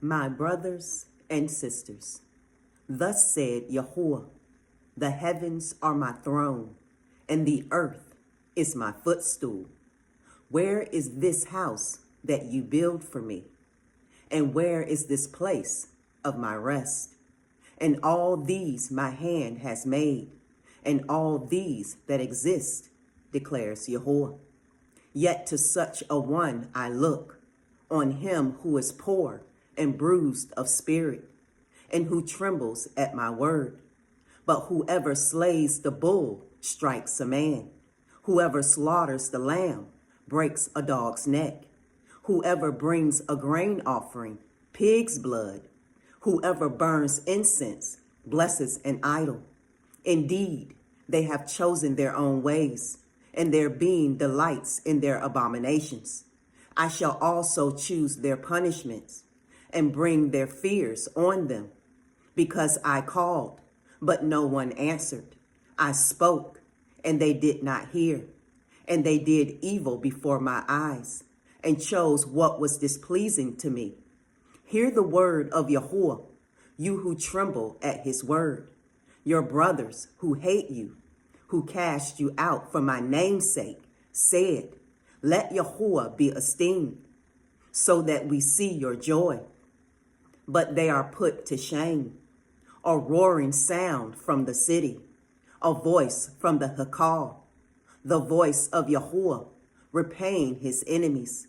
My brothers and sisters, thus said Yahuwah, the heavens are my throne, and the earth is my footstool. Where is this house that you build for me? And where is this place of my rest? And all these my hand has made, and all these that exist, declares Yahuwah. Yet to such a one I look, on him who is poor and bruised of spirit, and who trembles at my word. But whoever slays the bull strikes a man. Whoever slaughters the lamb breaks a dog's neck. Whoever brings a grain offering, pig's blood. Whoever burns incense blesses an idol. Indeed, they have chosen their own ways, and their being delights in their abominations. I shall also choose their punishments and bring their fears on them, because I called, but no one answered. I spoke, and they did not hear, and they did evil before my eyes, and chose what was displeasing to me. Hear the word of Yahuwah, you who tremble at his word, your brothers who hate you, who cast you out for my name's sake, said, let Yahuwah be esteemed, so that we see your joy. But they are put to shame. A roaring sound from the city, a voice from the Hakal, the voice of Yahuwah, repaying his enemies.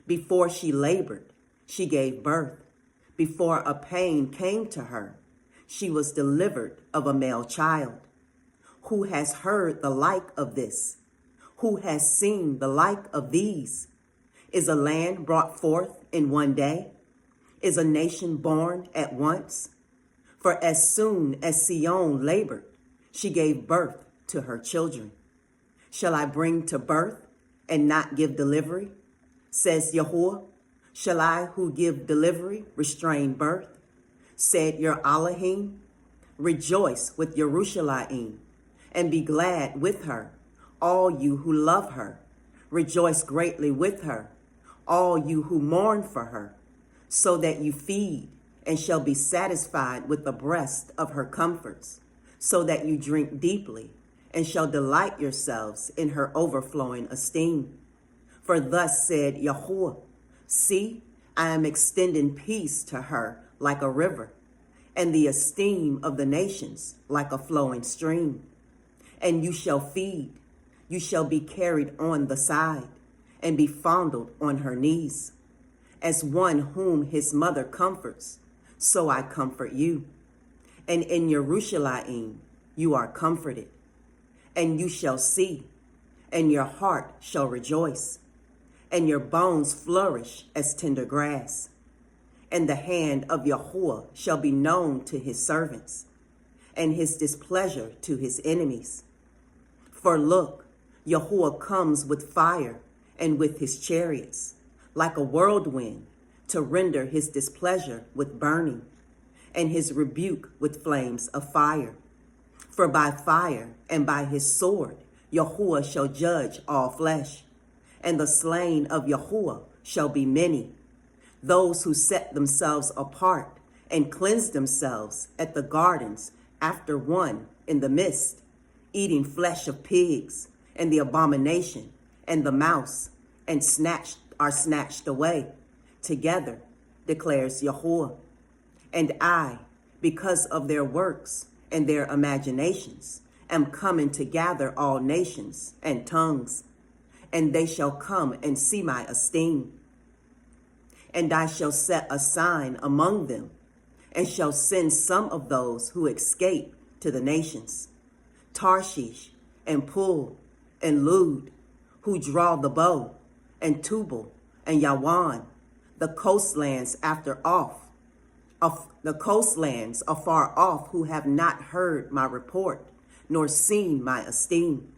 Before she labored, she gave birth. Before a pain came to her, she was delivered of a male child. Who has heard the like of this? Who has seen the like of these? Is a land brought forth in one day? Is a nation born at once? For as soon as Sion labored, she gave birth to her children. Shall I bring to birth and not give delivery? Says Yahuwah. Shall I who give delivery restrain birth? Said your Elohim. Rejoice with Yerushalayim, and be glad with her, all you who love her. Rejoice greatly with her, all you who mourn for her, so that you feed and shall be satisfied with the breast of her comforts, so that you drink deeply and shall delight yourselves in her overflowing esteem. For thus said Yahuwah, see, I am extending peace to her like a river, and the esteem of the nations like a flowing stream. And you shall feed, you shall be carried on the side, and be fondled on her knees. As one whom his mother comforts, so I comfort you. And in Yerushalayim you are comforted. And you shall see, and your heart shall rejoice, and your bones flourish as tender grass. And the hand of Yahuwah shall be known to his servants, and his displeasure to his enemies. For look, Yahuwah comes with fire and with his chariots, like a whirlwind, to render his displeasure with burning, and his rebuke with flames of fire. For by fire and by his sword Yahuwah shall judge all flesh, and the slain of Yahuwah shall be many, those who set themselves apart and cleanse themselves at the gardens after one in the midst, eating flesh of pigs, and the abomination, and the mouse, and are snatched away together, declares Yahuwah. And I, because of their works and their imaginations, am coming to gather all nations and tongues, and they shall come and see my esteem. And I shall set a sign among them, and shall send some of those who escape to the nations, Tarshish and Pul and Lud, who draw the bow, and Tubal and Yawan, the coastlands the coastlands afar off, who have not heard my report, nor seen my esteem.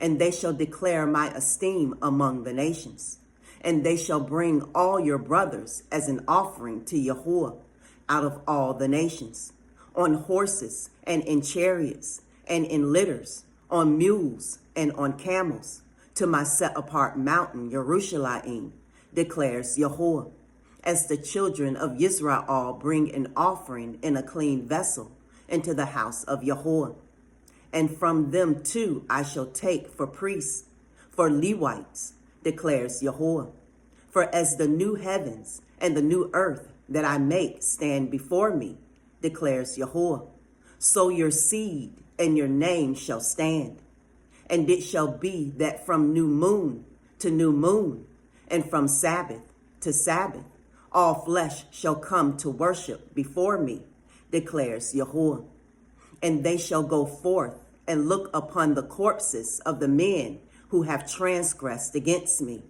And they shall declare my esteem among the nations. And they shall bring all your brothers as an offering to Yahuwah out of all the nations, on horses and in chariots and in litters, on mules and on camels, to my set apart mountain Yerushalayim, declares Yahuwah. as the children of Israel bring an offering in a clean vessel into the house of Yahuwah. And from them too I shall take for priests, for Levites, declares Yahuwah. For as the new heavens and the new earth that I make stand before me, declares Yahuwah, so your seed and your name shall stand. And it shall be that from new moon to new moon, and from Sabbath to Sabbath, all flesh shall come to worship before me, declares Yahuwah. And they shall go forth and look upon the corpses of the men who have transgressed against me.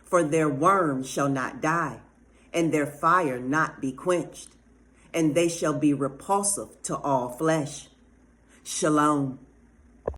For their worm shall not die, and their fire not be quenched, and they shall be repulsive to all flesh. Shalom.